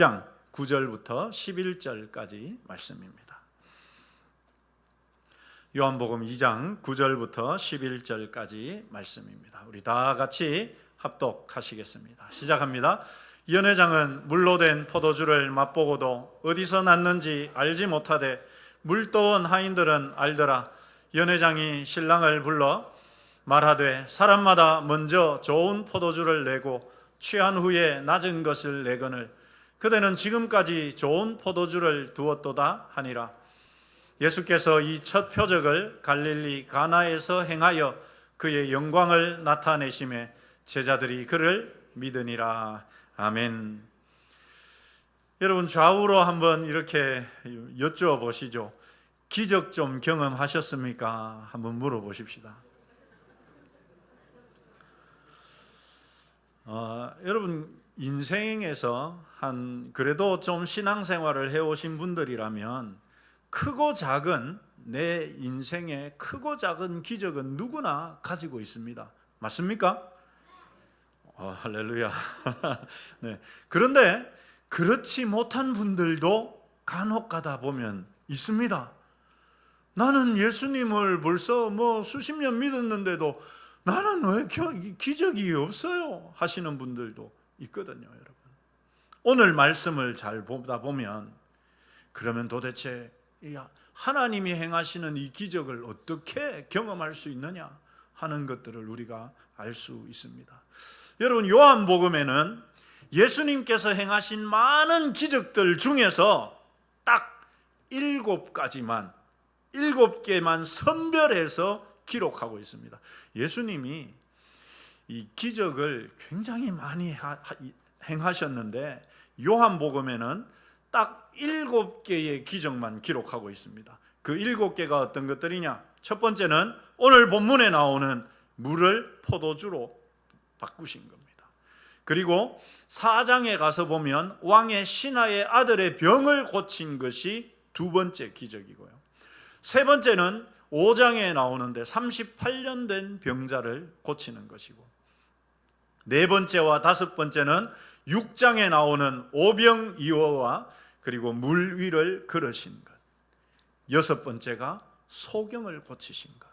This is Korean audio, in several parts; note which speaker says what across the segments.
Speaker 1: 장 9절부터 11절까지 말씀입니다. 요한복음 2장 9절부터 11절까지 말씀입니다. 우리 다 같이 합독하시겠습니다. 시작합니다. 연회장은 물로 된 포도주를 맛보고도 어디서 났는지 알지 못하되 물떠온 하인들은 알더라. 연회장이 신랑을 불러 말하되 사람마다 먼저 좋은 포도주를 내고 취한 후에 낮은 것을 내거늘 그대는 지금까지 좋은 포도주를 두었도다 하니라. 예수께서 이 첫 표적을 갈릴리 가나에서 행하여 그의 영광을 나타내심에 제자들이 그를 믿으니라. 아멘. 여러분 좌우로 한번 이렇게 여쭤보시죠. 기적 좀 경험하셨습니까? 한번 물어보십시다. 여러분 인생에서 그래도 좀 신앙생활을 해오신 분들이라면 크고 작은 내 인생에 크고 작은 기적은 누구나 가지고 있습니다. 맞습니까? 할렐루야. 네. 그런데 그렇지 못한 분들도 간혹 가다 보면 있습니다. 나는 예수님을 벌써 수십 년 믿었는데도 나는 왜 기적이 없어요? 하시는 분들도 있거든요, 여러분. 오늘 말씀을 잘 보다 보면 그러면 도대체 하나님이 행하시는 이 기적을 어떻게 경험할 수 있느냐 하는 것들을 우리가 알 수 있습니다. 여러분 요한복음에는 예수님께서 행하신 많은 기적들 중에서 딱 7개만 선별해서 기록하고 있습니다. 예수님이 이 기적을 굉장히 많이 행하셨는데 요한복음에는 딱 7개의 기적만 기록하고 있습니다. 그 7개가 어떤 것들이냐? 첫 번째는 오늘 본문에 나오는 물을 포도주로 바꾸신 겁니다. 그리고 4장에 가서 보면 왕의 신하의 아들의 병을 고친 것이 두 번째 기적이고요. 세 번째는 5장에 나오는데 38년 된 병자를 고치는 것이고, 네 번째와 다섯 번째는 6장에 나오는 오병이어와 그리고 물 위를 걸으신 것, 여섯 번째가 소경을 고치신 것,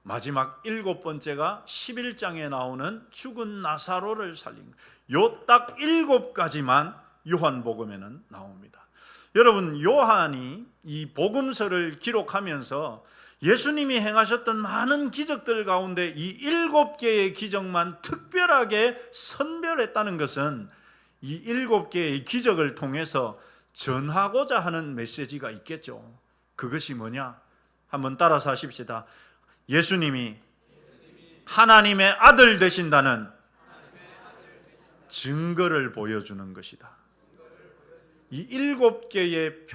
Speaker 1: 마지막 7번째가 11장에 나오는 죽은 나사로를 살린 것. 요 딱 7가지만 요한복음에는 나옵니다. 여러분 요한이 이 복음서를 기록하면서 예수님이 행하셨던 많은 기적들 가운데 이 7개의 기적만 특별하게 선별했다는 것은 이 7개의 기적을 통해서 전하고자 하는 메시지가 있겠죠. 그것이 뭐냐? 한번 따라서 하십시다. 예수님이 하나님의 아들 되신다는 증거를 보여주는 것이다. 이 7개의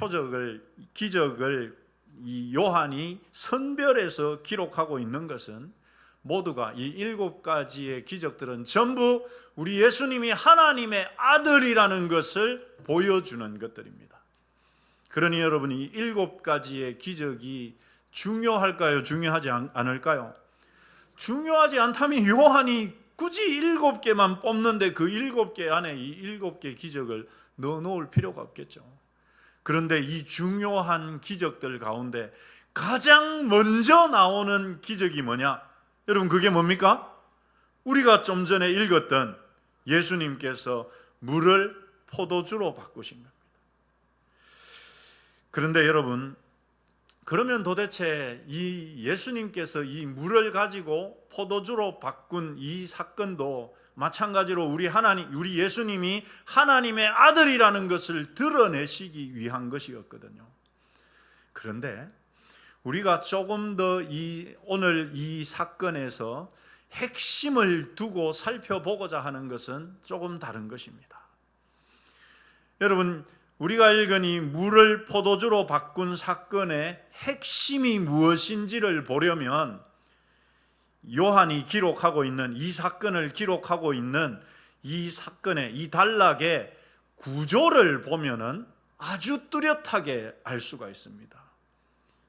Speaker 1: 기적을 이 요한이 선별해서 기록하고 있는 것은 모두가 이 7가지의 기적들은 전부 우리 예수님이 하나님의 아들이라는 것을 보여주는 것들입니다. 그러니 여러분 이 7가지의 기적이 중요할까요? 중요하지 않을까요? 중요하지 않다면 요한이 굳이 7개만 뽑는데 그 7개 안에 이 7개 기적을 넣어놓을 필요가 없겠죠. 그런데 이 중요한 기적들 가운데 가장 먼저 나오는 기적이 뭐냐? 여러분 그게 뭡니까? 우리가 좀 전에 읽었던 예수님께서 물을 포도주로 바꾸신 겁니다. 그런데 여러분 그러면 도대체 이 예수님께서 이 물을 가지고 포도주로 바꾼 이 사건도 마찬가지로 우리 예수님이 하나님의 아들이라는 것을 드러내시기 위한 것이었거든요. 그런데 우리가 조금 더 오늘 이 사건에서 핵심을 두고 살펴보고자 하는 것은 조금 다른 것입니다. 여러분 우리가 읽은 이 물을 포도주로 바꾼 사건의 핵심이 무엇인지를 보려면 요한이 기록하고 있는 이 사건을 기록하고 있는 이 사건의 이 단락의 구조를 보면은 아주 뚜렷하게 알 수가 있습니다.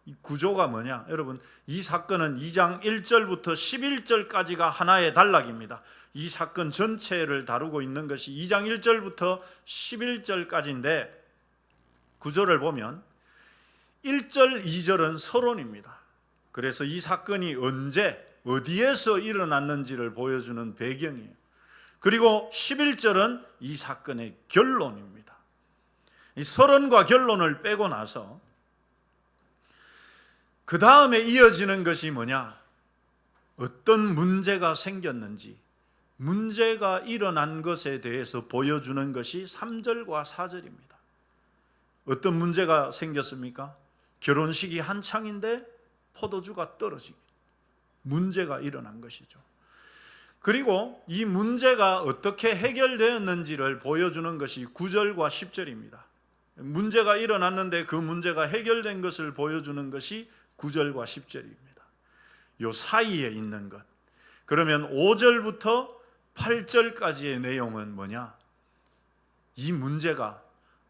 Speaker 1: 이 구조가 뭐냐? 여러분, 이 사건은 2장 1절부터 11절까지가 하나의 단락입니다. 이 사건 전체를 다루고 있는 것이 2장 1절부터 11절까지인데 구조를 보면 1절, 2절은 서론입니다. 그래서 이 사건이 언제, 어디에서 일어났는지를 보여주는 배경이에요. 그리고 11절은 이 사건의 결론입니다. 이 서론과 결론을 빼고 나서 그 다음에 이어지는 것이 뭐냐? 어떤 문제가 생겼는지, 문제가 일어난 것에 대해서 보여주는 것이 3절과 4절입니다. 어떤 문제가 생겼습니까? 결혼식이 한창인데 포도주가 떨어지기, 문제가 일어난 것이죠. 그리고 이 문제가 어떻게 해결되었는지를 보여주는 것이 9절과 10절입니다. 문제가 일어났는데 그 문제가 해결된 것을 보여주는 것이 9절과 10절입니다. 요 사이에 있는 것. 그러면 5절부터 8절까지의 내용은 뭐냐? 이 문제가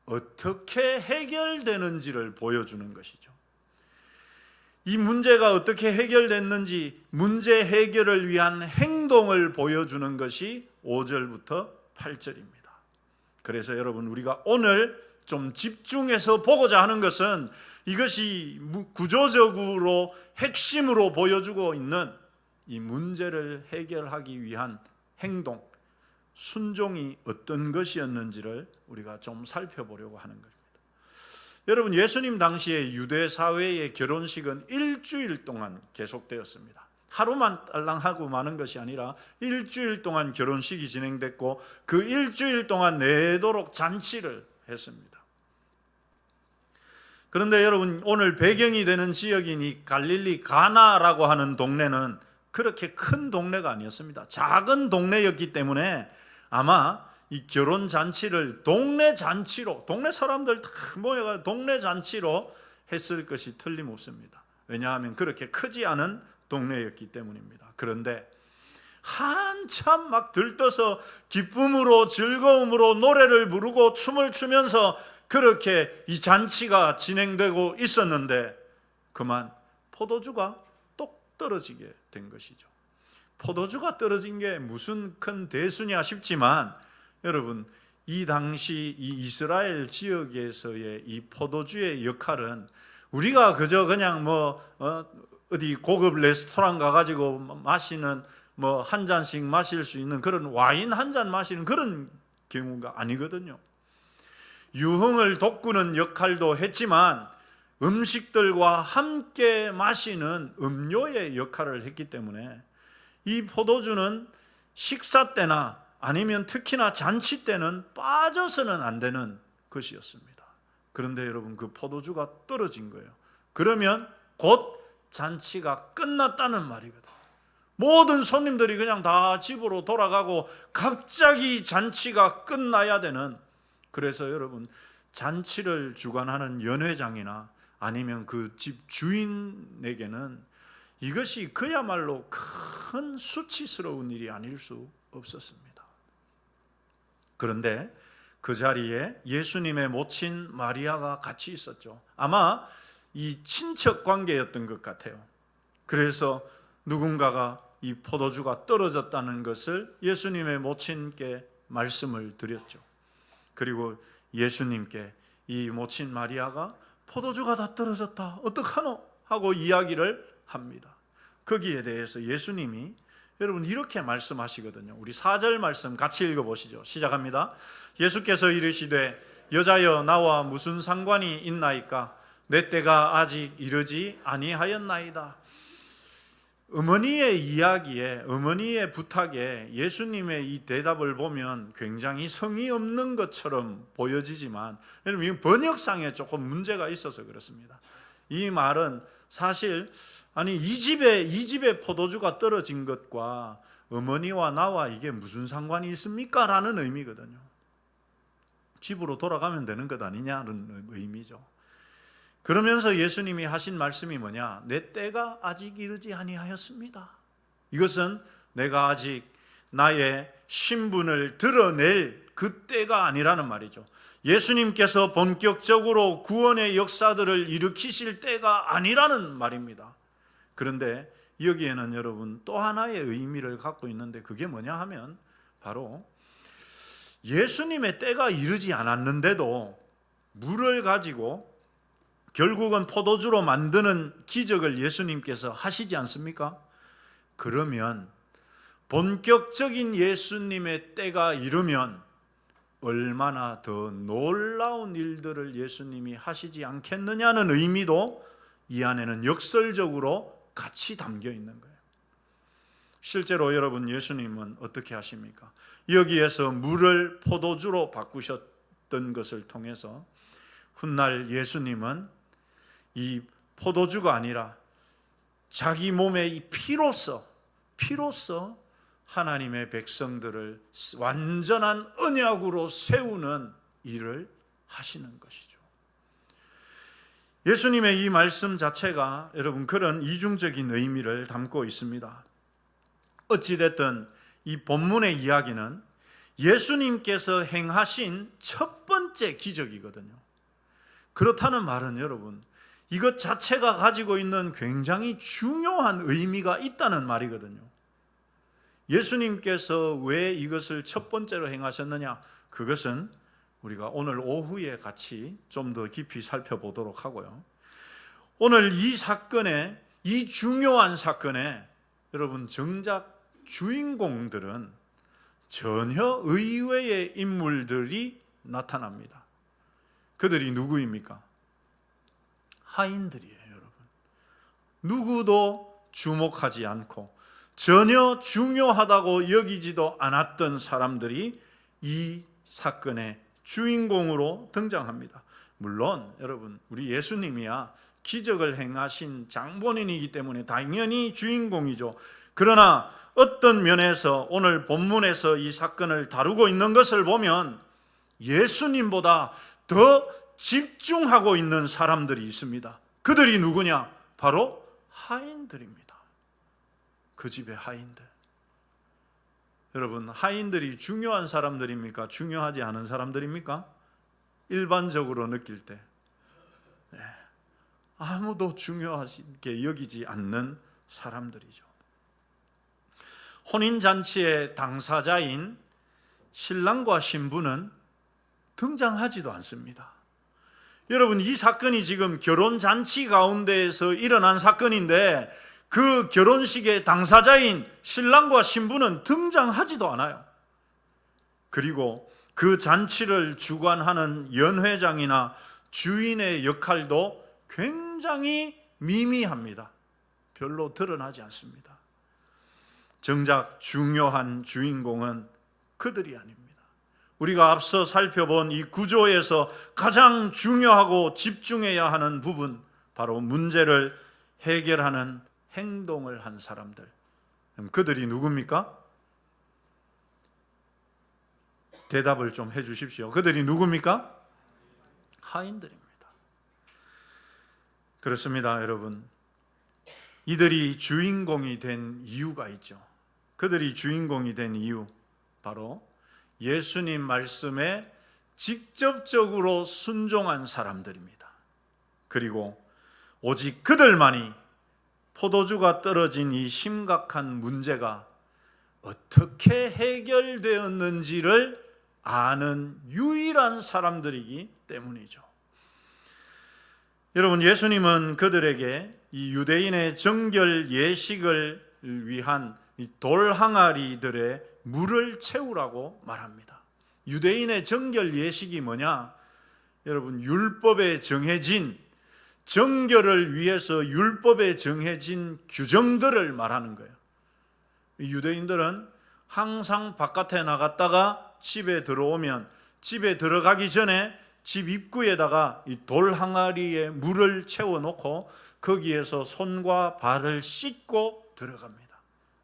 Speaker 1: 어떻게 해결되는지를 보여주는 것이죠. 이 문제가 어떻게 해결됐는지 문제 해결을 위한 행동을 보여주는 것이 5절부터 8절입니다. 그래서 여러분, 우리가 오늘 좀 집중해서 보고자 하는 것은 이것이 구조적으로 핵심으로 보여주고 있는 이 문제를 해결하기 위한 행동, 순종이 어떤 것이었는지를 우리가 좀 살펴보려고 하는 겁니다. 여러분, 예수님 당시에 유대 사회의 결혼식은 일주일 동안 계속되었습니다. 하루만 딸랑하고 마는 것이 아니라 일주일 동안 결혼식이 진행됐고 그 일주일 동안 내도록 잔치를 했습니다. 그런데 여러분, 오늘 배경이 되는 지역인 이 갈릴리 가나라고 하는 동네는 그렇게 큰 동네가 아니었습니다. 작은 동네였기 때문에 아마 이 결혼 잔치를 동네 잔치로, 동네 사람들 다 모여가 동네 잔치로 했을 것이 틀림없습니다. 왜냐하면 그렇게 크지 않은 동네였기 때문입니다. 그런데 한참 막 들떠서 기쁨으로 즐거움으로 노래를 부르고 춤을 추면서 그렇게 이 잔치가 진행되고 있었는데 그만 포도주가 똑 떨어지게 된 것이죠. 포도주가 떨어진 게 무슨 큰 대수냐 싶지만 여러분, 이 당시 이 이스라엘 지역에서의 이 포도주의 역할은 우리가 그저 그냥 어디 고급 레스토랑 가가지고 마시는 한 잔씩 마실 수 있는 그런 와인 한 잔 마시는 그런 경우가 아니거든요. 유흥을 돋구는 역할도 했지만 음식들과 함께 마시는 음료의 역할을 했기 때문에 이 포도주는 식사 때나 아니면 특히나 잔치 때는 빠져서는 안 되는 것이었습니다. 그런데 여러분, 그 포도주가 떨어진 거예요. 그러면 곧 잔치가 끝났다는 말이거든요. 모든 손님들이 그냥 다 집으로 돌아가고 갑자기 잔치가 끝나야 되는, 그래서 여러분, 잔치를 주관하는 연회장이나 아니면 그 집 주인에게는 이것이 그야말로 큰 수치스러운 일이 아닐 수 없었습니다. 그런데 그 자리에 예수님의 모친 마리아가 같이 있었죠. 아마 이 친척 관계였던 것 같아요. 그래서 누군가가 이 포도주가 떨어졌다는 것을 예수님의 모친께 말씀을 드렸죠. 그리고 예수님께 이 모친 마리아가 포도주가 다 떨어졌다, 어떡하노? 하고 이야기를 합니다. 거기에 대해서 예수님이 여러분 이렇게 말씀하시거든요. 우리 4절 말씀 같이 읽어보시죠. 시작합니다. 예수께서 이르시되 여자여 나와 무슨 상관이 있나이까? 내 때가 아직 이르지 아니하였나이다. 어머니의 이야기에, 어머니의 부탁에 예수님의 이 대답을 보면 굉장히 성의 없는 것처럼 보여지지만 여러분, 이 번역상에 조금 문제가 있어서 그렇습니다. 이 말은 사실 이 집에 포도주가 떨어진 것과 어머니와 나와 이게 무슨 상관이 있습니까? 라는 의미거든요. 집으로 돌아가면 되는 것 아니냐는 의미죠. 그러면서 예수님이 하신 말씀이 뭐냐? 내 때가 아직 이르지 아니하였습니다. 이것은 내가 아직 나의 신분을 드러낼 그 때가 아니라는 말이죠. 예수님께서 본격적으로 구원의 역사들을 일으키실 때가 아니라는 말입니다. 그런데 여기에는 여러분 또 하나의 의미를 갖고 있는데, 그게 뭐냐 하면 바로 예수님의 때가 이르지 않았는데도 물을 가지고 결국은 포도주로 만드는 기적을 예수님께서 하시지 않습니까? 그러면 본격적인 예수님의 때가 이르면 얼마나 더 놀라운 일들을 예수님이 하시지 않겠느냐는 의미도 이 안에는 역설적으로 같이 담겨 있는 거예요. 실제로 여러분, 예수님은 어떻게 하십니까? 여기에서 물을 포도주로 바꾸셨던 것을 통해서 훗날 예수님은 이 포도주가 아니라 자기 몸의 이 피로써 하나님의 백성들을 완전한 언약으로 세우는 일을 하시는 것이죠. 예수님의 이 말씀 자체가 여러분 그런 이중적인 의미를 담고 있습니다. 어찌됐든 이 본문의 이야기는 예수님께서 행하신 첫 번째 기적이거든요. 그렇다는 말은 여러분, 이것 자체가 가지고 있는 굉장히 중요한 의미가 있다는 말이거든요. 예수님께서 왜 이것을 첫 번째로 행하셨느냐? 그것은 우리가 오늘 오후에 같이 좀 더 깊이 살펴보도록 하고요. 오늘 이 사건에, 이 중요한 사건에 여러분 정작 주인공들은 전혀 의외의 인물들이 나타납니다. 그들이 누구입니까? 하인들이에요, 여러분. 누구도 주목하지 않고 전혀 중요하다고 여기지도 않았던 사람들이 이 사건의 주인공으로 등장합니다. 물론 여러분, 우리 예수님이야 기적을 행하신 장본인이기 때문에 당연히 주인공이죠. 그러나 어떤 면에서 오늘 본문에서 이 사건을 다루고 있는 것을 보면 예수님보다 더 집중하고 있는 사람들이 있습니다. 그들이 누구냐? 바로 하인들입니다. 그 집의 하인들. 여러분, 하인들이 중요한 사람들입니까? 중요하지 않은 사람들입니까? 일반적으로 느낄 때 아무도 중요하게 여기지 않는 사람들이죠. 혼인잔치의 당사자인 신랑과 신부는 등장하지도 않습니다. 여러분, 이 사건이 지금 결혼잔치 가운데에서 일어난 사건인데 그 결혼식의 당사자인 신랑과 신부는 등장하지도 않아요. 그리고 그 잔치를 주관하는 연회장이나 주인의 역할도 굉장히 미미합니다. 별로 드러나지 않습니다. 정작 중요한 주인공은 그들이 아닙니다. 우리가 앞서 살펴본 이 구조에서 가장 중요하고 집중해야 하는 부분, 바로 문제를 해결하는 행동을 한 사람들. 그들이 누굽니까? 대답을 좀 해주십시오. 그들이 누굽니까? 하인들입니다. 그렇습니다, 여러분. 이들이 주인공이 된 이유가 있죠. 그들이 주인공이 된 이유, 바로 예수님 말씀에 직접적으로 순종한 사람들입니다. 그리고 오직 그들만이 포도주가 떨어진 이 심각한 문제가 어떻게 해결되었는지를 아는 유일한 사람들이기 때문이죠. 여러분, 예수님은 그들에게 이 유대인의 정결 예식을 위한 이 돌 항아리들의 물을 채우라고 말합니다. 유대인의 정결 예식이 뭐냐? 여러분, 율법에 정해진, 정결을 위해서 율법에 정해진 규정들을 말하는 거예요. 유대인들은 항상 바깥에 나갔다가 집에 들어오면 집에 들어가기 전에 집 입구에다가 이 돌 항아리에 물을 채워놓고 거기에서 손과 발을 씻고 들어갑니다.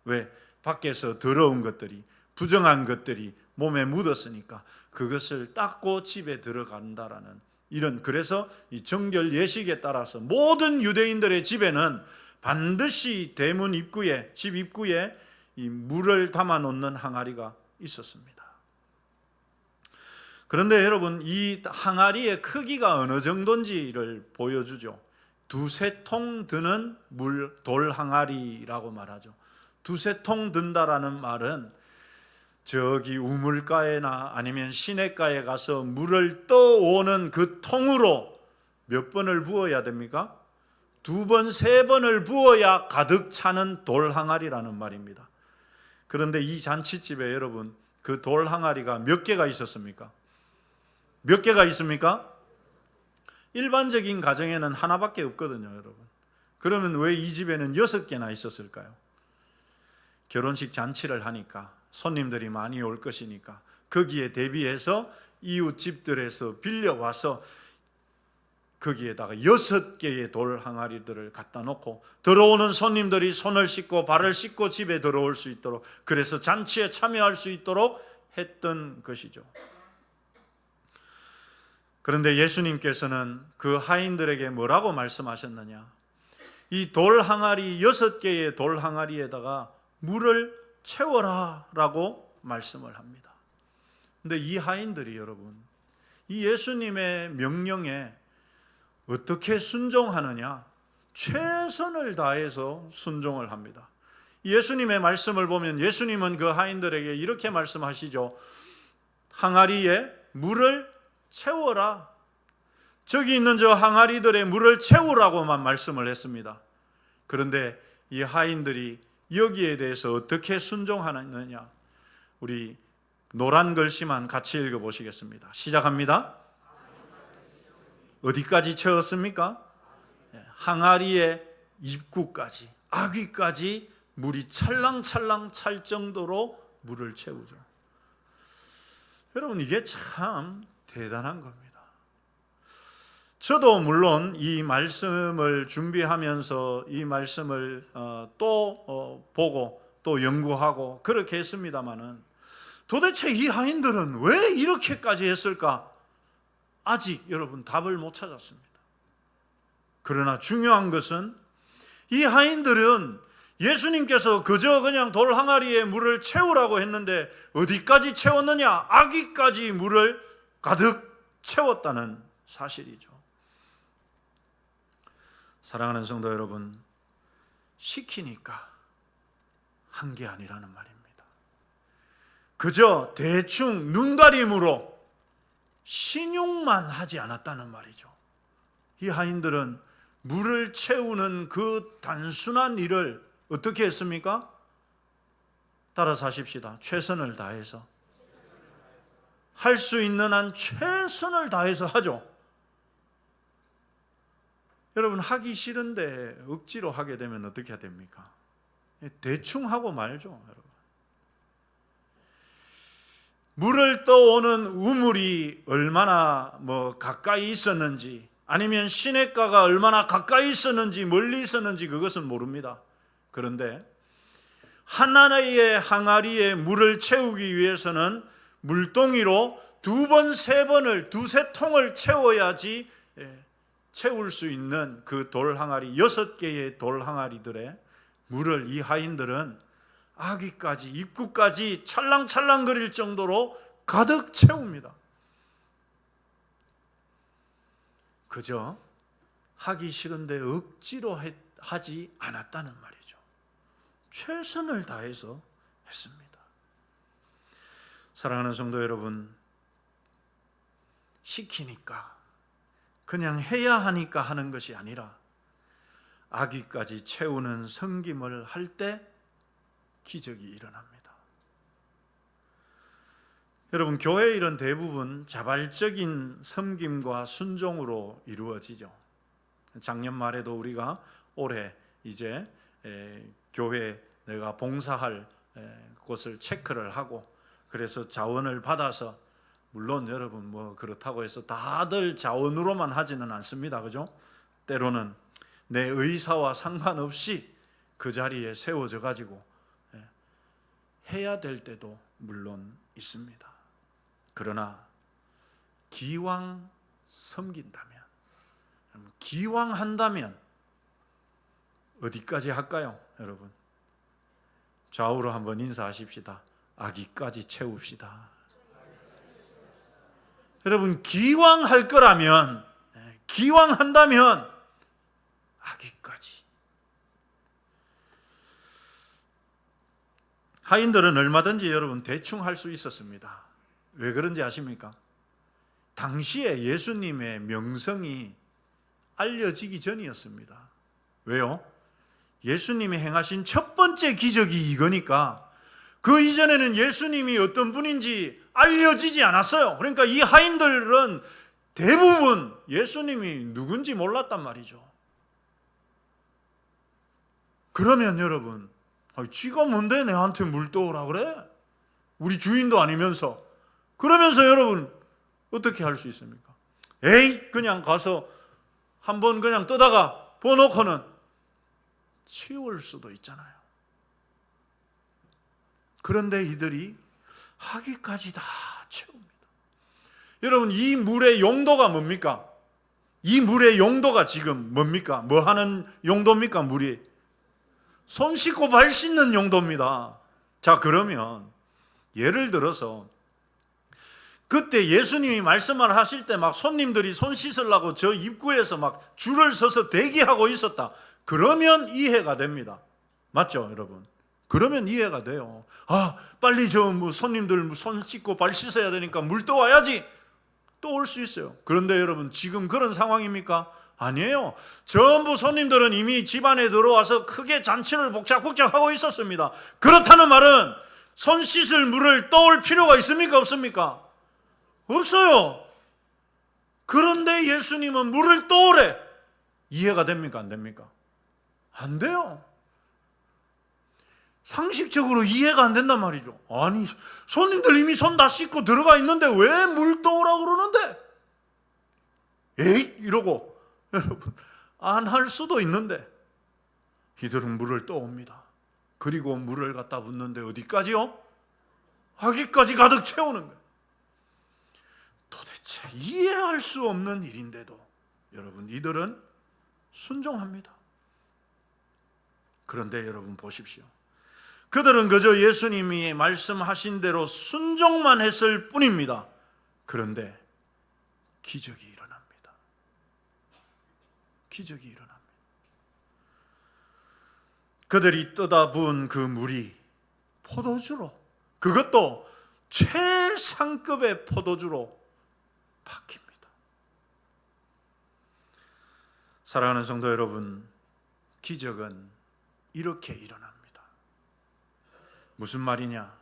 Speaker 1: 왜? 밖에서 더러운 것들이, 부정한 것들이 몸에 묻었으니까 그것을 닦고 집에 들어간다라는 이런, 그래서 이 정결 예식에 따라서 모든 유대인들의 집에는 반드시 대문 입구에, 집 입구에 이 물을 담아 놓는 항아리가 있었습니다. 그런데 여러분, 이 항아리의 크기가 어느 정도인지를 보여주죠. 두세 통 드는 돌 항아리라고 말하죠. 두세 통 든다라는 말은 저기 우물가에나 아니면 시냇가에 가서 물을 떠오는 그 통으로 몇 번을 부어야 됩니까? 2번, 3번을 부어야 가득 차는 돌 항아리라는 말입니다. 그런데 이 잔치집에 여러분, 그 돌 항아리가 몇 개가 있었습니까? 몇 개가 있습니까? 일반적인 가정에는 하나밖에 없거든요, 여러분. 그러면 왜 이 집에는 6개나 있었을까요? 결혼식 잔치를 하니까 손님들이 많이 올 것이니까 거기에 대비해서 이웃집들에서 빌려와서 거기에다가 6개의 돌 항아리들을 갖다 놓고 들어오는 손님들이 손을 씻고 발을 씻고 집에 들어올 수 있도록, 그래서 잔치에 참여할 수 있도록 했던 것이죠. 그런데 예수님께서는 그 하인들에게 뭐라고 말씀하셨느냐? 이 돌 항아리, 6개의 돌 항아리에다가 물을 채워라 라고 말씀을 합니다. 근데 이 하인들이 여러분, 이 예수님의 명령에 어떻게 순종하느냐? 최선을 다해서 순종을 합니다. 예수님의 말씀을 보면 예수님은 그 하인들에게 이렇게 말씀하시죠. 항아리에 물을 채워라. 저기 있는 저 항아리들의 물을 채우라고만 말씀을 했습니다. 그런데 이 하인들이 여기에 대해서 어떻게 순종하느냐? 우리 노란 글씨만 같이 읽어보시겠습니다. 시작합니다. 어디까지 채웠습니까? 항아리의 입구까지, 아귀까지 물이 찰랑찰랑 찰 정도로 물을 채우죠. 여러분, 이게 참 대단한 겁니다. 저도 물론 이 말씀을 준비하면서 이 말씀을 또 보고 또 연구하고 그렇게 했습니다마는 도대체 이 하인들은 왜 이렇게까지 했을까? 아직 여러분 답을 못 찾았습니다. 그러나 중요한 것은 이 하인들은 예수님께서 그저 그냥 돌 항아리에 물을 채우라고 했는데 어디까지 채웠느냐? 아귀까지 물을 가득 채웠다는 사실이죠. 사랑하는 성도 여러분, 시키니까 한 게 아니라는 말입니다. 그저 대충 눈가림으로 신용만 하지 않았다는 말이죠. 이 하인들은 물을 채우는 그 단순한 일을 어떻게 했습니까? 따라서 하십시다. 최선을 다해서. 할 수 있는 한 최선을 다해서 하죠. 여러분, 하기 싫은데 억지로 하게 되면 어떻게 해야 됩니까? 대충 하고 말죠, 여러분. 물을 떠오는 우물이 얼마나 가까이 있었는지, 아니면 시냇가가 얼마나 가까이 있었는지 멀리 있었는지 그것은 모릅니다. 그런데 하나의 항아리에 물을 채우기 위해서는 물동이로 2번, 3번을 두세 통을 채워야지 채울 수 있는 그 돌 항아리, 6개의 돌 항아리들의 물을 이 하인들은 아귀까지, 입구까지 찰랑찰랑거릴 정도로 가득 채웁니다. 그저 하기 싫은데 억지로 하지 않았다는 말이죠. 최선을 다해서 했습니다. 사랑하는 성도 여러분, 시키니까, 그냥 해야 하니까 하는 것이 아니라 아귀까지 채우는 섬김을 할 때 기적이 일어납니다. 여러분, 교회 일은 대부분 자발적인 섬김과 순종으로 이루어지죠. 작년 말에도 우리가 올해 이제 교회 내가 봉사할 곳을 체크를 하고, 그래서 자원을 받아서, 물론 여러분 그렇다고 해서 다들 자원으로만 하지는 않습니다. 그죠? 때로는 내 의사와 상관없이 그 자리에 세워져 가지고 해야 될 때도 물론 있습니다. 그러나 기왕 섬긴다면, 기왕 한다면 어디까지 할까요, 여러분? 좌우로 한번 인사하십시다. 아귀까지 채웁시다. 여러분, 기왕 할 거라면, 기왕 한다면 하기까지. 하인들은 얼마든지 여러분 대충 할 수 있었습니다. 왜 그런지 아십니까? 당시에 예수님의 명성이 알려지기 전이었습니다. 왜요? 예수님이 행하신 첫 번째 기적이 이거니까 그 이전에는 예수님이 어떤 분인지 알려지지 않았어요. 그러니까 이 하인들은 대부분 예수님이 누군지 몰랐단 말이죠. 그러면 여러분, 지가 뭔데 내한테 물 떠오라 그래? 우리 주인도 아니면서. 그러면서 여러분 어떻게 할 수 있습니까? 에이, 그냥 가서 한번 그냥 떠다가 보놓고는 치울 수도 있잖아요. 그런데 이들이 하기까지 다 채웁니다. 여러분, 이 물의 용도가 뭡니까? 이 물의 용도가 지금 뭡니까? 뭐 하는 용도입니까? 물이 손 씻고 발 씻는 용도입니다. 자, 그러면 예를 들어서 그때 예수님이 말씀을 하실 때 막 손님들이 손 씻으려고 저 입구에서 막 줄을 서서 대기하고 있었다. 그러면 이해가 됩니다. 맞죠, 여러분? 그러면 이해가 돼요. 빨리 손님들 손 씻고 발 씻어야 되니까 물 떠와야지. 떠올 수 있어요. 그런데 여러분, 지금 그런 상황입니까? 아니에요. 전부 손님들은 이미 집 안에 들어와서 크게 잔치를 복작복작 하고 있었습니다. 그렇다는 말은 손 씻을 물을 떠올 필요가 있습니까? 없습니까? 없어요. 그런데 예수님은 물을 떠오래. 이해가 됩니까? 안 됩니까? 안 돼요. 상식적으로 이해가 안 된단 말이죠. 아니, 손님들 이미 손 다 씻고 들어가 있는데 왜 물 떠오라 그러는데? 에이, 이러고 여러분 안 할 수도 있는데 이들은 물을 떠옵니다. 그리고 물을 갖다 붓는데 어디까지요? 아기까지 가득 채우는 거예요. 도대체 이해할 수 없는 일인데도 여러분, 이들은 순종합니다. 그런데 여러분 보십시오. 그들은 그저 예수님이 말씀하신 대로 순종만 했을 뿐입니다. 그런데 기적이 일어납니다. 기적이 일어납니다. 그들이 떠다 부은 그 물이 포도주로, 그것도 최상급의 포도주로 바뀝니다. 사랑하는 성도 여러분, 기적은 이렇게 일어납니다. 무슨 말이냐?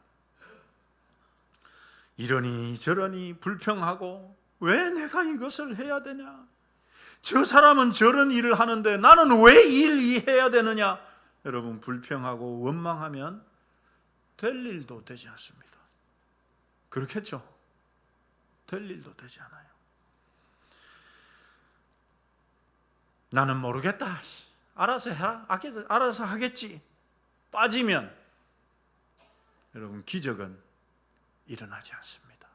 Speaker 1: 이러니 저러니 불평하고 왜 내가 이것을 해야 되냐? 저 사람은 저런 일을 하는데 나는 왜 이 해야 되느냐? 여러분, 불평하고 원망하면 될 일도 되지 않습니다. 그렇겠죠? 될 일도 되지 않아요. 나는 모르겠다. 알아서 해라. 알아서 하겠지. 빠지면 여러분, 기적은 일어나지 않습니다.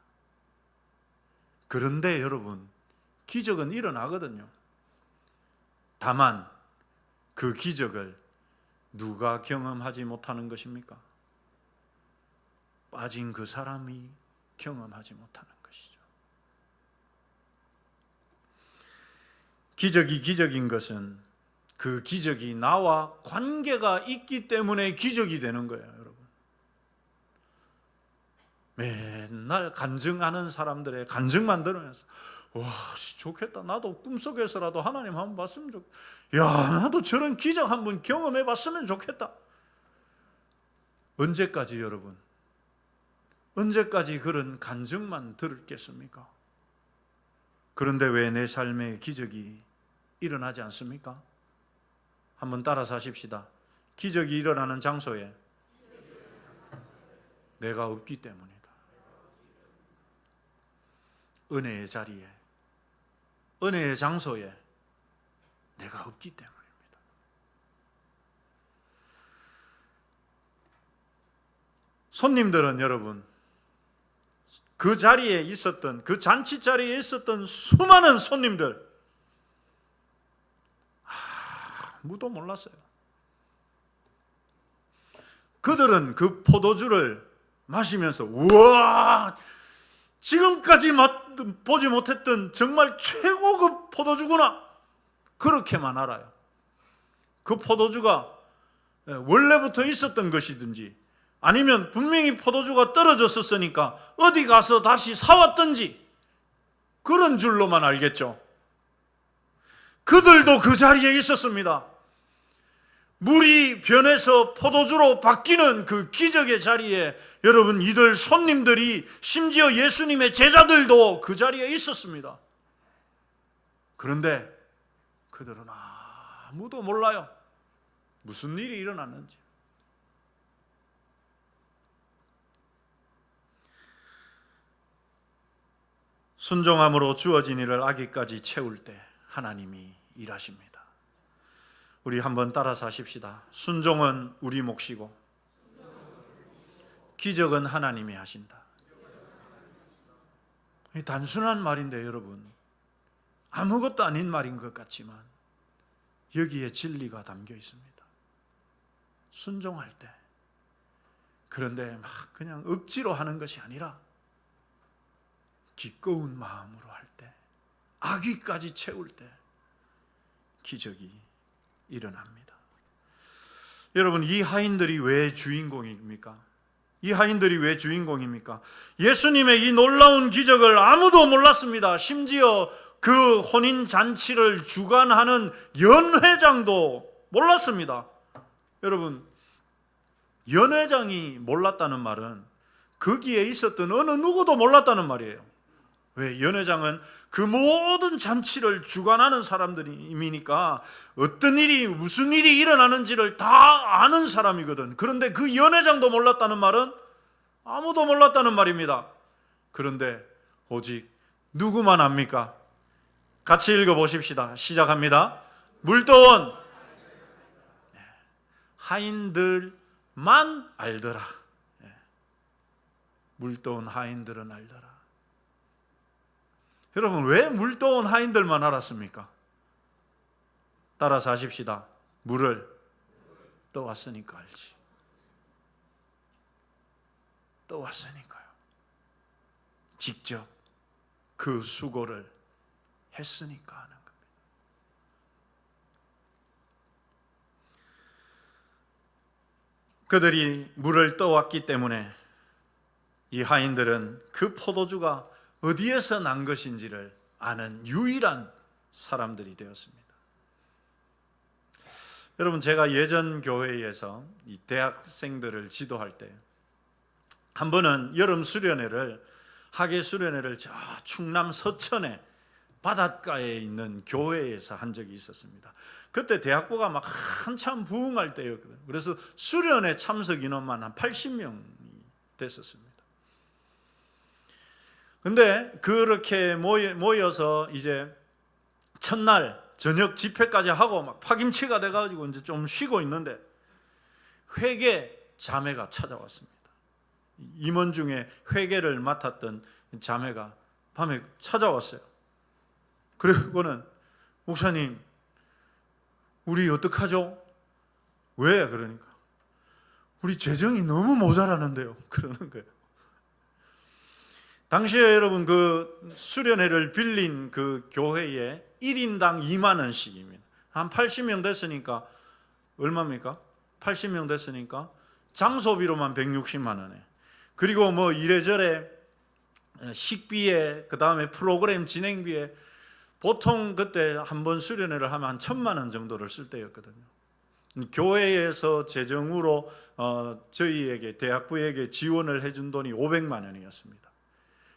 Speaker 1: 그런데 여러분, 기적은 일어나거든요. 다만 그 기적을 누가 경험하지 못하는 것입니까? 빠진 그 사람이 경험하지 못하는 것이죠. 기적이 기적인 것은 그 기적이 나와 관계가 있기 때문에 기적이 되는 거예요, 여러분. 맨날 간증하는 사람들의 간증만 들으면서 와, 좋겠다. 나도 꿈속에서라도 하나님 한번 봤으면 좋겠다. 야, 나도 저런 기적 한번 경험해 봤으면 좋겠다. 언제까지 여러분? 언제까지 그런 간증만 들겠습니까? 그런데 왜 내 삶에 기적이 일어나지 않습니까? 한번 따라서 하십시다. 기적이 일어나는 장소에 내가 없기 때문이다. 은혜의 자리에, 은혜의 장소에 내가 없기 때문입니다. 손님들은 여러분, 그 자리에 있었던, 그 잔치 자리에 있었던 수많은 손님들 아무도 몰랐어요. 그들은 그 포도주를 마시면서 우와, 지금까지 보지 못했던 정말 최고급 포도주구나, 그렇게만 알아요. 그 포도주가 원래부터 있었던 것이든지 아니면 분명히 포도주가 떨어졌었으니까 어디 가서 다시 사왔든지 그런 줄로만 알겠죠. 그들도 그 자리에 있었습니다. 물이 변해서 포도주로 바뀌는 그 기적의 자리에 여러분, 이들 손님들이, 심지어 예수님의 제자들도 그 자리에 있었습니다. 그런데 그들은 아무도 몰라요. 무슨 일이 일어났는지. 순종함으로 주어진 일을 아기까지 채울 때 하나님이 일하십니다. 우리 한번 따라서 하십시다. 순종은 우리 몫이고 기적은 하나님이 하신다. 단순한 말인데 여러분, 아무것도 아닌 말인 것 같지만 여기에 진리가 담겨 있습니다. 순종할 때, 그런데 막 그냥 억지로 하는 것이 아니라 기꺼운 마음으로 할 때, 아기까지 채울 때 기적이 일어납니다. 여러분, 이 하인들이 왜 주인공입니까? 이 하인들이 왜 주인공입니까? 예수님의 이 놀라운 기적을 아무도 몰랐습니다. 심지어 그 혼인 잔치를 주관하는 연회장도 몰랐습니다. 여러분, 연회장이 몰랐다는 말은 거기에 있었던 어느 누구도 몰랐다는 말이에요. 왜? 연회장은 그 모든 잔치를 주관하는 사람들이니까 어떤 일이, 무슨 일이 일어나는지를 다 아는 사람이거든. 그런데 그 연회장도 몰랐다는 말은 아무도 몰랐다는 말입니다. 그런데 오직 누구만 압니까? 같이 읽어보십시다. 시작합니다. 물떠온 하인들만 알더라. 물떠온 하인들은 알더라. 여러분, 왜 물떠온 하인들만 알았습니까? 따라서 하십시다. 물을 떠왔으니까 알지. 떠왔으니까요. 직접 그 수고를 했으니까 하는 겁니다. 그들이 물을 떠왔기 때문에 이 하인들은 그 포도주가 어디에서 난 것인지를 아는 유일한 사람들이 되었습니다. 여러분, 제가 예전 교회에서 이 대학생들을 지도할 때 한 번은 여름 수련회를, 학예 수련회를 저 충남 서천에 바닷가에 있는 교회에서 한 적이 있었습니다. 그때 대학부가 막 한참 부흥할 때였거든요. 그래서 수련회 참석 인원만 한 80명이 됐었습니다. 근데 그렇게 모여서 이제 첫날 저녁 집회까지 하고 막 파김치가 돼가지고 이제 좀 쉬고 있는데 회계 자매가 찾아왔습니다. 임원 중에 회계를 맡았던 자매가 밤에 찾아왔어요. 그리고는 목사님, 우리 어떡하죠? 왜? 그러니까 우리 재정이 너무 모자라는데요. 그러는 거예요. 당시에 여러분, 그 수련회를 빌린 그 교회에 1인당 2만 원씩입니다. 한 80명 됐으니까 얼마입니까? 80명 됐으니까 장소비로만 160만 원에, 그리고 뭐 이래저래 식비에, 그 다음에 프로그램 진행비에, 보통 그때 한 번 수련회를 하면 한 1,000만 원 정도를 쓸 때였거든요. 교회에서 재정으로 저희에게, 대학부에게 지원을 해준 돈이 500만 원이었습니다.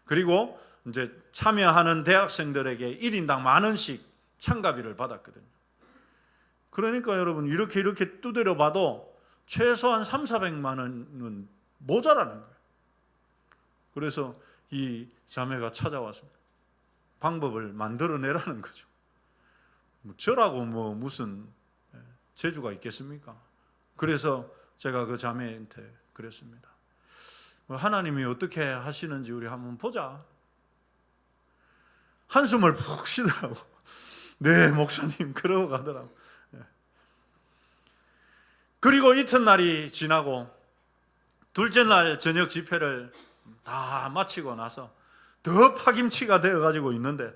Speaker 1: 그리고 이제 참여하는 대학생들에게 1인당 10,000원씩 참가비를 받았거든요. 그러니까 여러분, 이렇게 두드려 봐도 최소한 300~400만 원은 모자라는 거예요. 그래서 이 자매가 찾아왔습니다. 방법을 만들어내라는 거죠. 저라고 뭐 무슨 재주가 있겠습니까? 그래서 제가 그 자매한테 그랬습니다. 하나님이 어떻게 하시는지 우리 한번 보자. 한숨을 푹 쉬더라고. 네, 목사님, 그러고 가더라고. 그리고 이튿날이 지나고 둘째 날 저녁 집회를 다 마치고 나서 더 파김치가 되어가지고 있는데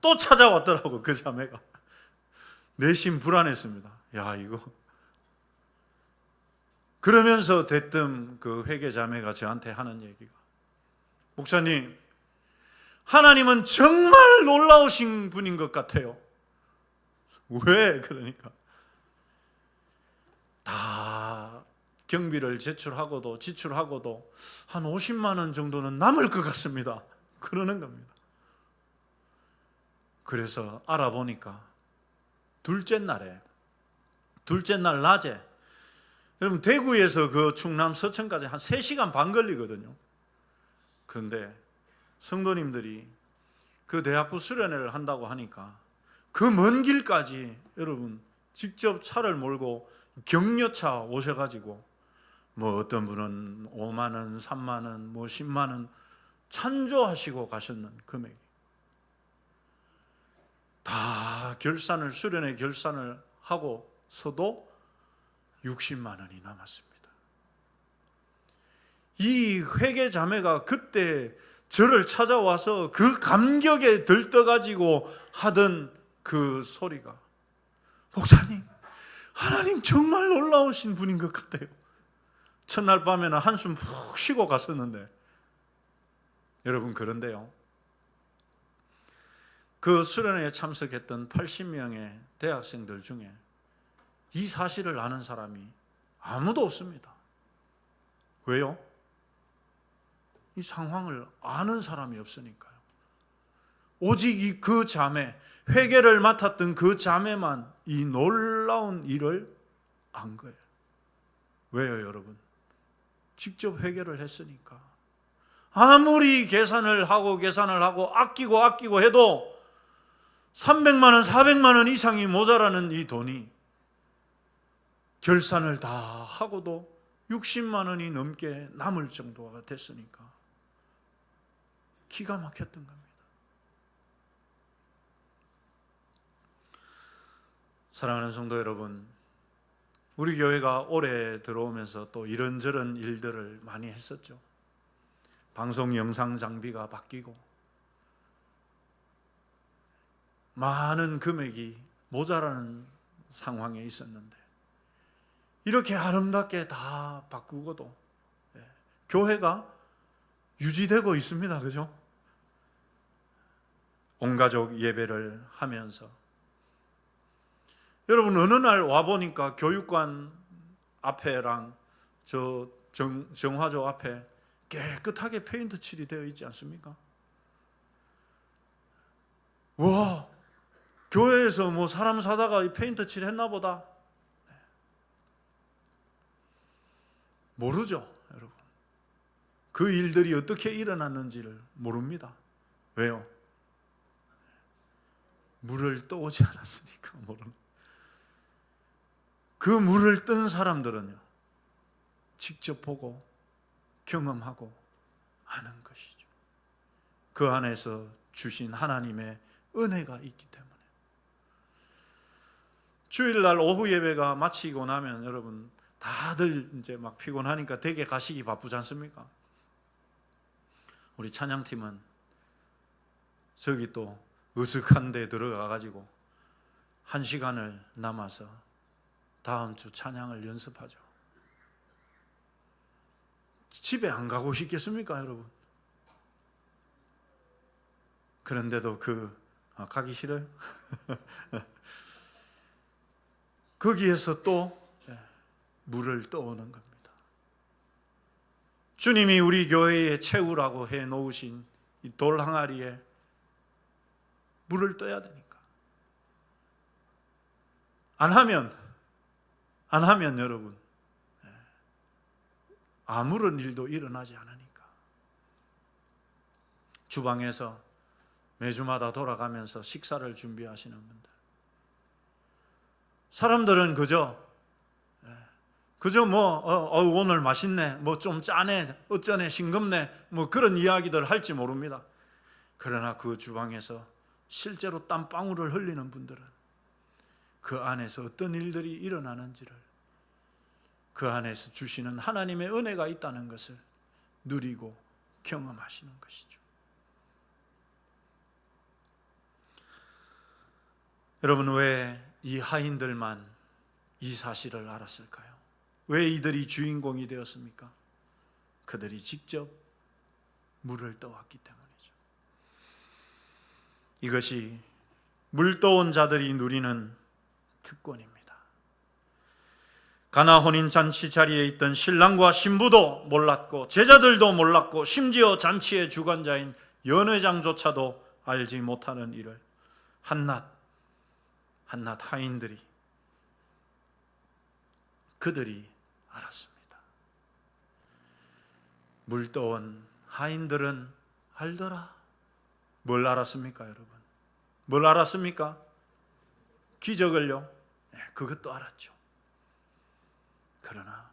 Speaker 1: 또 찾아왔더라고, 그 자매가. 내심 불안했습니다. 야, 이거. 그러면서 대뜸 그 회개 자매가 저한테 하는 얘기가, 목사님, 하나님은 정말 놀라우신 분인 것 같아요. 왜? 그러니까 다 경비를 제출하고도 지출하고도 한 50만 원 정도는 남을 것 같습니다. 그러는 겁니다. 그래서 알아보니까 둘째 날 낮에, 여러분 대구에서 그 충남 서천까지 한 3시간 반 걸리거든요. 그런데 성도님들이 그 대학부 수련회를 한다고 하니까 그 먼 길까지 여러분 직접 차를 몰고 격려차 오셔가지고 뭐 어떤 분은 5만 원, 3만 원, 뭐 10만 원 찬조하시고 가셨는 금액이 다 결산을, 수련회 결산을 하고서도 60만 원이 남았습니다. 이 회계 자매가 그때 저를 찾아와서 그 감격에 들떠가지고 하던 그 소리가, 목사님, 하나님 정말 놀라우신 분인 것 같아요. 첫날 밤에는 한숨 푹 쉬고 갔었는데, 여러분, 그런데요, 그 수련회에 참석했던 80명의 대학생들 중에 이 사실을 아는 사람이 아무도 없습니다. 왜요? 이 상황을 아는 사람이 없으니까요. 오직 그 자매, 회개를 맡았던 그 자매만 이 놀라운 일을 안 거예요. 왜요, 여러분? 직접 회개를 했으니까. 아무리 계산을 하고 아끼고 해도 300만 원, 400만 원 이상이 모자라는 이 돈이 결산을 다 하고도 60만 원이 넘게 남을 정도가 됐으니까 기가 막혔던 겁니다. 사랑하는 성도 여러분, 우리 교회가 올해 들어오면서 또 이런저런 일들을 많이 했었죠. 방송 영상 장비가 바뀌고 많은 금액이 모자라는 상황에 있었는데, 이렇게 아름답게 다 바꾸고도 교회가 유지되고 있습니다. 그죠? 온가족 예배를 하면서, 여러분 어느 날 와보니까 교육관 앞에랑 저 정화조 앞에 깨끗하게 페인트 칠이 되어 있지 않습니까? 와, 교회에서 뭐 사람 사다가 이 페인트 칠 했나 보다. 모르죠, 여러분. 그 일들이 어떻게 일어났는지를 모릅니다. 왜요? 물을 떠오지 않았으니까 모르는. 그 물을 뜬 사람들은요, 직접 보고 경험하고 아는 것이죠. 그 안에서 주신 하나님의 은혜가 있기 때문에. 주일날 오후 예배가 마치고 나면 여러분 다들 이제 막 피곤하니까 댁에 가시기 바쁘지 않습니까? 우리 찬양팀은 저기 또 으슥한 데 들어가 가지고 1시간을 남아서 다음 주 찬양을 연습하죠. 집에 안 가고 싶겠습니까, 여러분? 그런데도 가기 싫어요? 거기에서 또 물을 떠오는 겁니다. 주님이 우리 교회에 채우라고 해 놓으신 이 돌 항아리에 물을 떠야 되니까. 안 하면 여러분 아무런 일도 일어나지 않으니까. 주방에서 매주마다 돌아가면서 식사를 준비하시는 분들, 사람들은 그저 오늘 맛있네, 뭐 좀 짜네, 어쩌네, 싱겁네, 뭐 그런 이야기들 할지 모릅니다. 그러나 그 주방에서 실제로 땀방울을 흘리는 분들은 그 안에서 어떤 일들이 일어나는지를, 그 안에서 주시는 하나님의 은혜가 있다는 것을 누리고 경험하시는 것이죠. 여러분, 왜 이 하인들만 이 사실을 알았을까요? 왜 이들이 주인공이 되었습니까? 그들이 직접 물을 떠왔기 때문이죠. 이것이 물 떠온 자들이 누리는 특권입니다. 가나 혼인 잔치 자리에 있던 신랑과 신부도 몰랐고 제자들도 몰랐고 심지어 잔치의 주관자인 연회장조차도 알지 못하는 일을 한낱 하인들이, 그들이 알았습니다. 물 떠온 하인들은 알더라. 뭘 알았습니까, 여러분? 뭘 알았습니까? 기적을요? 네, 그것도 알았죠. 그러나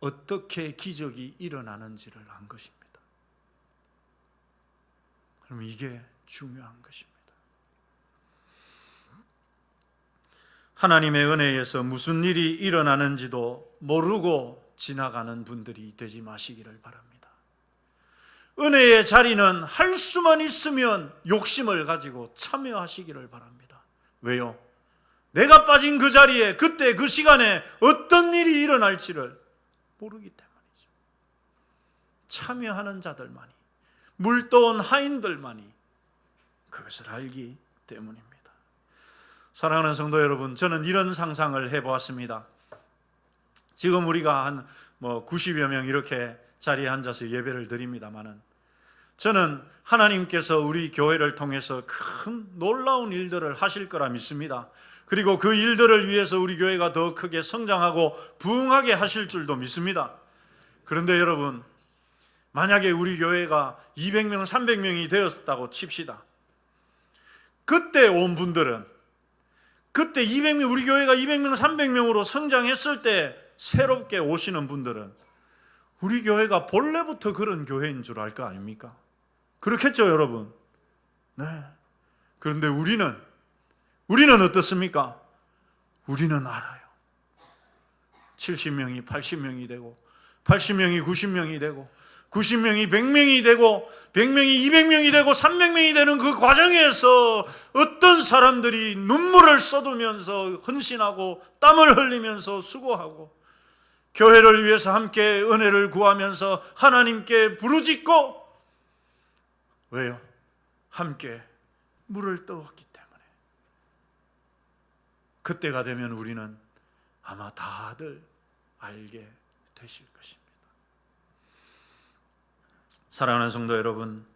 Speaker 1: 어떻게 기적이 일어나는지를 안 것입니다. 그럼 이게 중요한 것입니다. 하나님의 은혜에서 무슨 일이 일어나는지도 모르고 지나가는 분들이 되지 마시기를 바랍니다. 은혜의 자리는 할 수만 있으면 욕심을 가지고 참여하시기를 바랍니다. 왜요? 내가 빠진 그 자리에 그때 그 시간에 어떤 일이 일어날지를 모르기 때문이죠. 참여하는 자들만이, 물 떠온 하인들만이 그것을 알기 때문입니다. 사랑하는 성도 여러분, 저는 이런 상상을 해보았습니다. 지금 우리가 한 90여 명 이렇게 자리에 앉아서 예배를 드립니다마는, 저는 하나님께서 우리 교회를 통해서 큰 놀라운 일들을 하실 거라 믿습니다. 그리고 그 일들을 위해서 우리 교회가 더 크게 성장하고 부흥하게 하실 줄도 믿습니다. 그런데 여러분, 만약에 우리 교회가 200명, 300명이 되었다고 칩시다. 그때 온 분들은, 그때 200명, 우리 교회가 200명, 300명으로 성장했을 때 새롭게 오시는 분들은 우리 교회가 본래부터 그런 교회인 줄 알 거 아닙니까? 그렇겠죠, 여러분? 네. 그런데 우리는 어떻습니까? 우리는 알아요. 70명이 80명이 되고, 80명이 90명이 되고, 90명이 100명이 되고, 100명이 200명이 되고, 300명이 되는 그 과정에서 어떤 사람들이 눈물을 쏟으면서 헌신하고 땀을 흘리면서 수고하고 교회를 위해서 함께 은혜를 구하면서 하나님께 부르짖고, 왜요? 함께 물을 떠왔기 때문에. 그때가 되면 우리는 아마 다들 알게 되실 것입니다. 사랑하는 성도 여러분,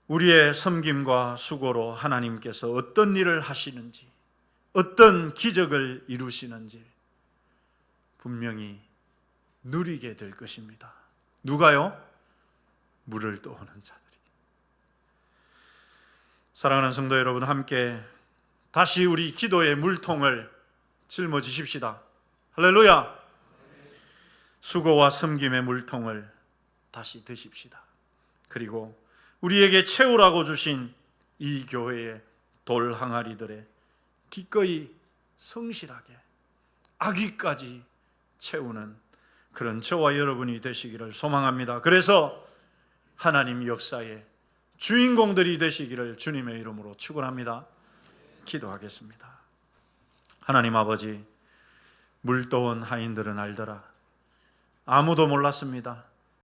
Speaker 1: 우리의 섬김과 수고로 하나님께서 어떤 일을 하시는지, 어떤 기적을 이루시는지 분명히 누리게 될 것입니다. 누가요? 물을 떠오는 자들이. 사랑하는 성도 여러분, 함께 다시 우리 기도의 물통을 짊어지십시다. 할렐루야! 수고와 섬김의 물통을 다시 드십시다. 그리고 우리에게 채우라고 주신 이 교회의 돌 항아리들에 기꺼이 성실하게 아기까지 채우는 그런 저와 여러분이 되시기를 소망합니다. 그래서 하나님 역사의 주인공들이 되시기를 주님의 이름으로 축원합니다. 기도하겠습니다. 하나님 아버지, 물 떠온 하인들은 알더라. 아무도 몰랐습니다.